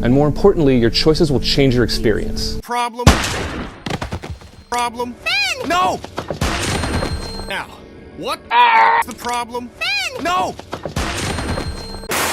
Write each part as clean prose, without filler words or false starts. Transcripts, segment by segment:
And more importantly, your choices will change your experience. Problem. Ben! No! Now, what the problem? Ben! No!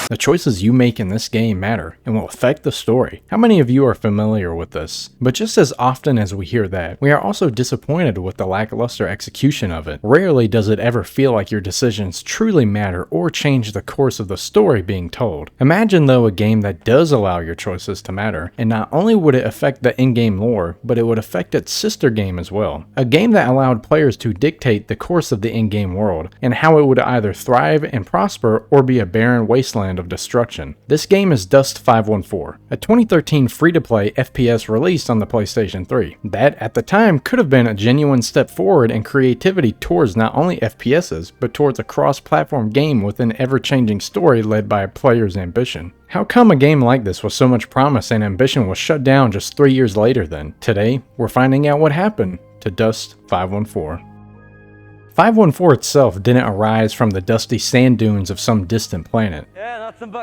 The choices you make in this game matter and will affect the story. How many of you are familiar with this? But just as often as we hear that, we are also disappointed with the lackluster execution of it. Rarely does it ever feel like your decisions truly matter or change the course of the story being told. Imagine though a game that does allow your choices to matter, and not only would it affect the in-game lore, but it would affect its sister game as well. A game that allowed players to dictate the course of the in-game world, and how it would either thrive and prosper or be a barren wasteland of destruction. This game is Dust 514, a 2013 free-to-play FPS released on the PlayStation 3. That, at the time, could have been a genuine step forward in creativity towards not only FPSs, but towards a cross-platform game with an ever-changing story led by a player's ambition. How come a game like this with so much promise and ambition was shut down just 3 years later then? Today, we're finding out what happened to Dust 514. 514 itself didn't arise from the dusty sand dunes of some distant planet.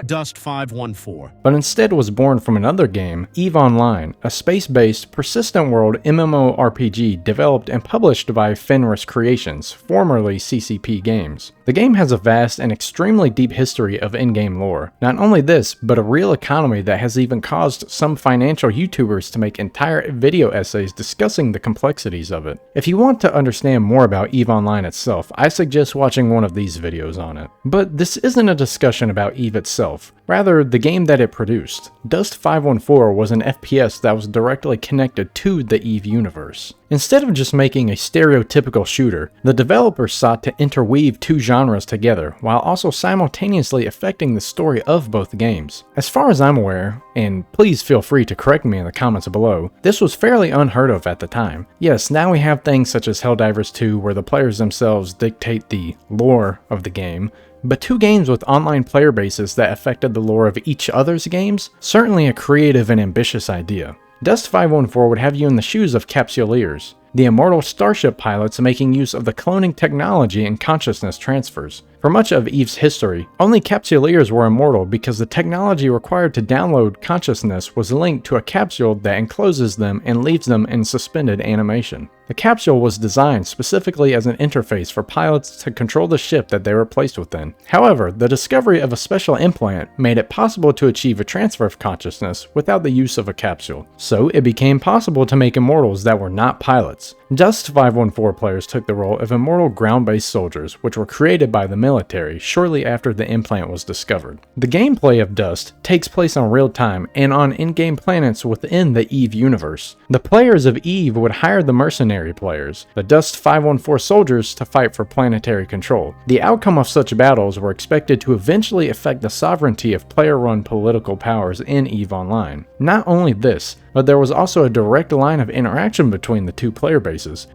Dust 514. But instead was born from another game, EVE Online, a space-based, persistent world MMORPG developed and published by Fenris Creations, formerly CCP Games. The game has a vast and extremely deep history of in-game lore. Not only this, but a real economy that has even caused some financial YouTubers to make entire video essays discussing the complexities of it. If you want to understand more about EVE Online itself, I suggest watching one of these videos on it. But this isn't a discussion about EVE itself, rather the game that it produced. Dust 514 was an FPS that was directly connected to the EVE universe. Instead of just making a stereotypical shooter, the developers sought to interweave two genres together, while also simultaneously affecting the story of both games. As far as I'm aware, and please feel free to correct me in the comments below, this was fairly unheard of at the time. Yes, now we have things such as Helldivers 2 where the players themselves dictate the lore of the game, but two games with online player bases that affected the lore of each other's games? Certainly a creative and ambitious idea. Dust 514 would have you in the shoes of Capsuleers, the immortal starship pilots making use of the cloning technology and consciousness transfers. For much of EVE's history, only Capsuleers were immortal because the technology required to download consciousness was linked to a capsule that encloses them and leaves them in suspended animation. The capsule was designed specifically as an interface for pilots to control the ship that they were placed within. However, the discovery of a special implant made it possible to achieve a transfer of consciousness without the use of a capsule. So it became possible to make immortals that were not pilots. Dust 514 players took the role of immortal ground-based soldiers, which were created by the military shortly after the implant was discovered. The gameplay of Dust takes place on real time and on in-game planets within the EVE universe. The players of EVE would hire the mercenary players, the Dust 514 soldiers, to fight for planetary control. The outcome of such battles were expected to eventually affect the sovereignty of player-run political powers in EVE Online. Not only this, but there was also a direct line of interaction between the two player bases.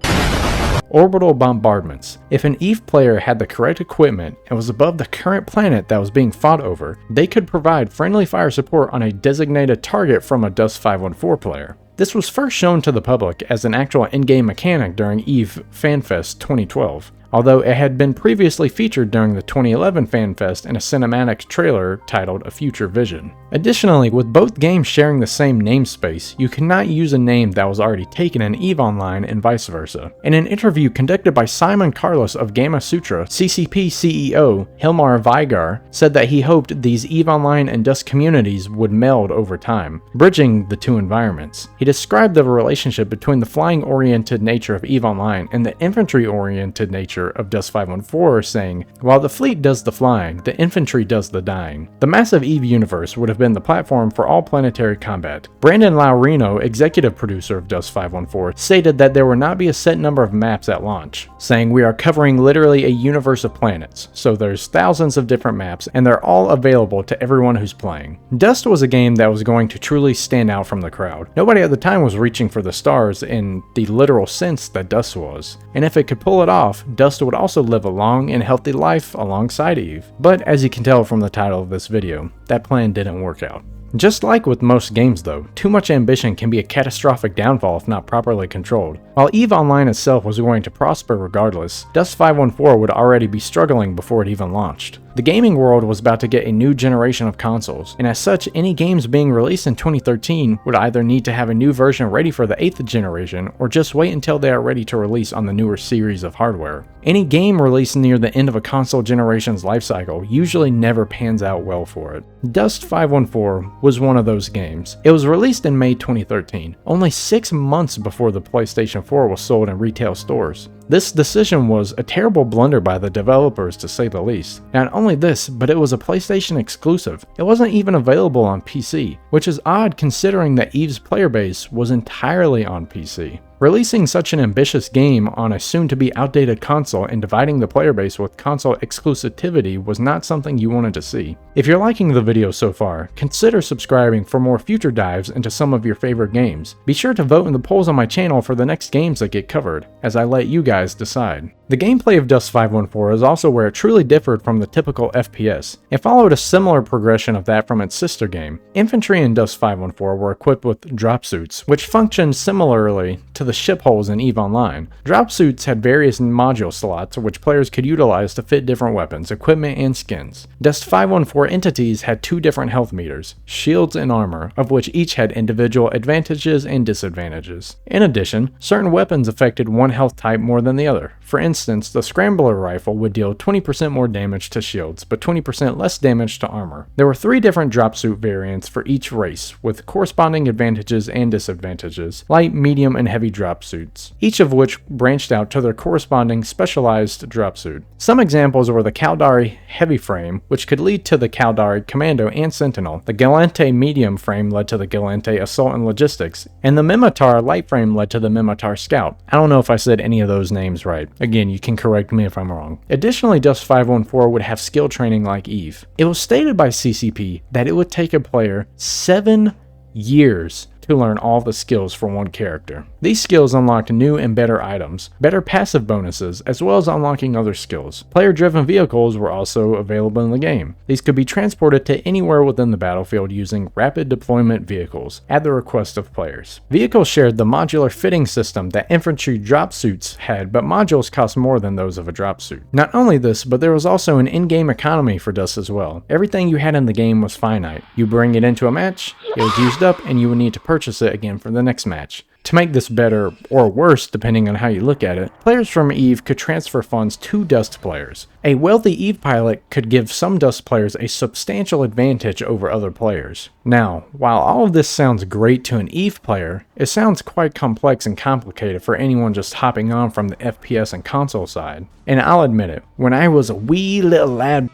Orbital bombardments. If an EVE player had the correct equipment and was above the current planet that was being fought over, they could provide friendly fire support on a designated target from a Dust 514 player. This was first shown to the public as an actual in-game mechanic during EVE FanFest 2012. Although it had been previously featured during the 2011 FanFest in a cinematic trailer titled A Future Vision. Additionally, with both games sharing the same namespace, you cannot use a name that was already taken in EVE Online and vice versa. In an interview conducted by Simon Carlos of Gamasutra, CCP CEO Hilmar Vygar said that he hoped these EVE Online and Dust communities would meld over time, bridging the two environments. He described the relationship between the flying-oriented nature of EVE Online and the infantry-oriented nature of Dust 514, saying, "While the fleet does the flying, the infantry does the dying." The massive EVE universe would have been the platform for all planetary combat. Brandon Laurino, executive producer of Dust 514, stated that there would not be a set number of maps at launch, saying, "We are covering literally a universe of planets, so there's thousands of different maps and they're all available to everyone who's playing." Dust was a game that was going to truly stand out from the crowd. Nobody at the time was reaching for the stars in the literal sense that Dust was, and if it could pull it off, Dust would also live a long and healthy life alongside EVE. But as you can tell from the title of this video, that plan didn't work out. Just like with most games though, too much ambition can be a catastrophic downfall if not properly controlled. While EVE Online itself was going to prosper regardless, Dust 514 would already be struggling before it even launched. The gaming world was about to get a new generation of consoles, and as such, any games being released in 2013 would either need to have a new version ready for the 8th generation, or just wait until they are ready to release on the newer series of hardware. Any game released near the end of a console generation's lifecycle usually never pans out well for it. Dust 514 was one of those games. It was released in May 2013, only 6 months before the PlayStation 4 was sold in retail stores. This decision was a terrible blunder by the developers, to say the least. Not only this, but it was a PlayStation exclusive. It wasn't even available on PC, which is odd considering that EVE's player base was entirely on PC. Releasing such an ambitious game on a soon-to-be outdated console and dividing the player base with console exclusivity was not something you wanted to see. If you're liking the video so far, consider subscribing for more future dives into some of your favorite games. Be sure to vote in the polls on my channel for the next games that get covered, as I let you guys decide. The gameplay of Dust 514 is also where it truly differed from the typical FPS. It followed a similar progression of that from its sister game. Infantry in Dust 514 were equipped with drop suits, which functioned similarly to the ship holes in EVE Online. Drop suits had various module slots which players could utilize to fit different weapons, equipment, and skins. Dust 514 entities had 2 different health meters, shields and armor, of which each had individual advantages and disadvantages. In addition, certain weapons affected one health type more than the other. For instance, the Scrambler rifle would deal 20% more damage to shields, but 20% less damage to armor. There were 3 different drop suit variants for each race, with corresponding advantages and disadvantages, light, medium, and heavy drop suits, each of which branched out to their corresponding specialized drop suit. Some examples were the Caldari Heavy Frame, which could lead to the Caldari Commando and Sentinel, the Galente Medium Frame led to the Galente Assault and Logistics, and the Mimitar Light Frame led to the Mimitar Scout. I don't know if I said any of those names right. Again, you can correct me if I'm wrong. Additionally, Dust 514 would have skill training like EVE. It was stated by CCP that it would take a player 7 years to learn all the skills for one character. These skills unlocked new and better items, better passive bonuses, as well as unlocking other skills. Player-driven vehicles were also available in the game. These could be transported to anywhere within the battlefield using rapid deployment vehicles, at the request of players. Vehicles shared the modular fitting system that infantry drop suits had, but modules cost more than those of a drop suit. Not only this, but there was also an in-game economy for Dust as well. Everything you had in the game was finite. You bring it into a match, it was used up, and you would need to purchase it again for the next match. To make this better, or worse depending on how you look at it, players from EVE could transfer funds to Dust players. A wealthy EVE pilot could give some Dust players a substantial advantage over other players. Now, while all of this sounds great to an EVE player, it sounds quite complex and complicated for anyone just hopping on from the FPS and console side. And I'll admit it, when I was a wee little lad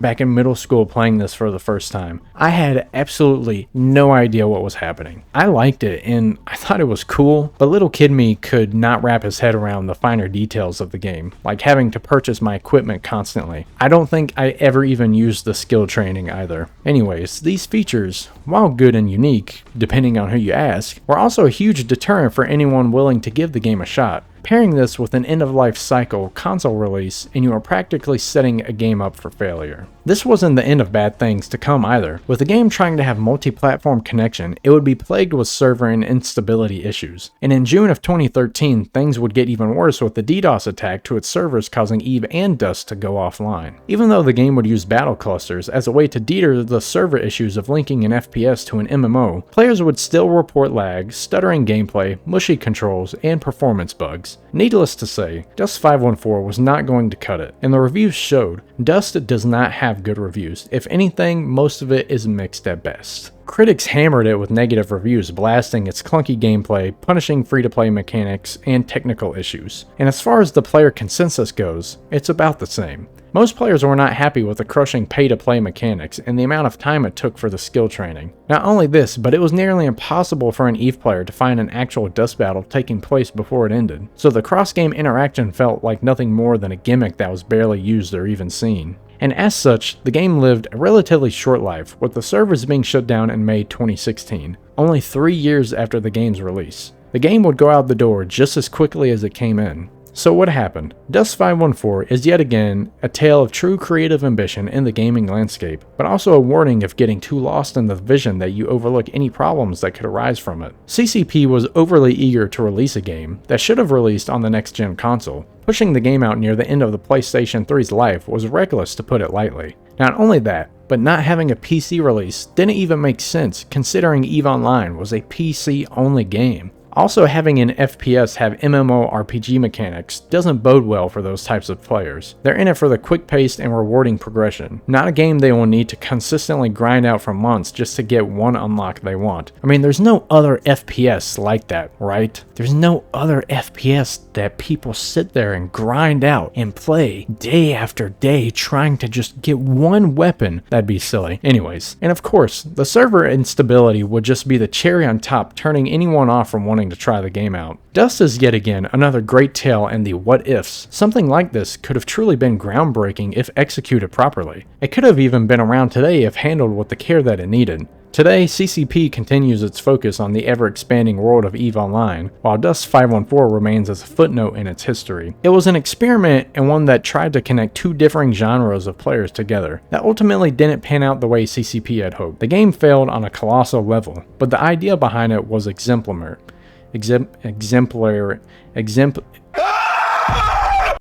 back in middle school playing this for the first time, I had absolutely no idea what was happening. I liked it and I thought it was cool, but little kid me could not wrap his head around the finer details of the game, like having to purchase my equipment constantly. I don't think I ever even used the skill training either. Anyways, these features, while good and unique, depending on who you ask, were also a huge deterrent for anyone willing to give the game a shot. Pairing this with an end-of-life cycle console release, and you are practically setting a game up for failure. This wasn't the end of bad things to come either. With the game trying to have multi-platform connection, it would be plagued with server and instability issues. And in June of 2013, things would get even worse with the DDoS attack to its servers causing EVE and Dust to go offline. Even though the game would use battle clusters as a way to deter the server issues of linking an FPS to an MMO, players would still report lag, stuttering gameplay, mushy controls, and performance bugs. Needless to say, Dust 514 was not going to cut it, and the reviews showed. Dust does not have good reviews. If anything, most of it is mixed at best. Critics hammered it with negative reviews, blasting its clunky gameplay, punishing free-to-play mechanics, and technical issues. And as far as the player consensus goes, it's about the same. Most players were not happy with the crushing pay-to-play mechanics and the amount of time it took for the skill training. Not only this, but it was nearly impossible for an EVE player to find an actual Dust battle taking place before it ended, so the cross-game interaction felt like nothing more than a gimmick that was barely used or even seen. And as such, the game lived a relatively short life, with the servers being shut down in May 2016, only 3 years after the game's release. The game would go out the door just as quickly as it came in. So what happened? Dust 514 is yet again a tale of true creative ambition in the gaming landscape, but also a warning of getting too lost in the vision that you overlook any problems that could arise from it. CCP was overly eager to release a game that should have released on the next-gen console. Pushing the game out near the end of the PlayStation 3's life was reckless, to put it lightly. Not only that, but not having a PC release didn't even make sense considering EVE Online was a PC-only game. Also, having an FPS have MMORPG mechanics doesn't bode well for those types of players. They're in it for the quick-paced and rewarding progression, not a game they will need to consistently grind out for months just to get one unlock they want. I mean, there's no other FPS like that, right? There's no other FPS that people sit there and grind out and play day after day trying to just get one weapon. That'd be silly. Anyways, and of course, the server instability would just be the cherry on top, turning anyone off from wanting to try the game out. Dust is yet again another great tale in the what ifs. Something like this could have truly been groundbreaking if executed properly. It could have even been around today if handled with the care that it needed. Today, CCP continues its focus on the ever-expanding world of EVE Online, while Dust 514 remains as a footnote in its history. It was an experiment and one that tried to connect two differing genres of players together, that ultimately didn't pan out the way CCP had hoped. The game failed on a colossal level, but the idea behind it was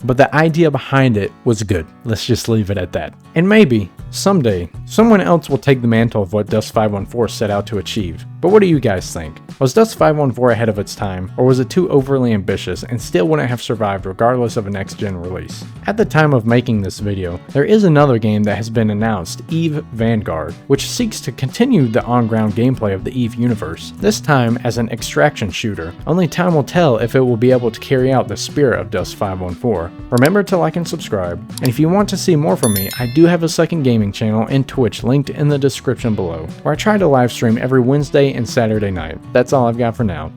But the idea behind it was good. Let's just leave it at that. And maybe, someday, someone else will take the mantle of what Dust 514 set out to achieve. But what do you guys think? Was Dust 514 ahead of its time, or was it too overly ambitious and still wouldn't have survived regardless of a next-gen release? At the time of making this video, there is another game that has been announced, EVE Vanguard, which seeks to continue the on-ground gameplay of the EVE universe, this time as an extraction shooter. Only time will tell if it will be able to carry out the spirit of Dust 514. Remember to like and subscribe, and if you want to see more from me, I do have a second gaming channel and Twitch linked in the description below, where I try to live stream every Wednesday and Saturday night. That's all I've got for now.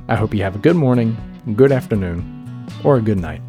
I hope you have a good morning, good afternoon, or a good night.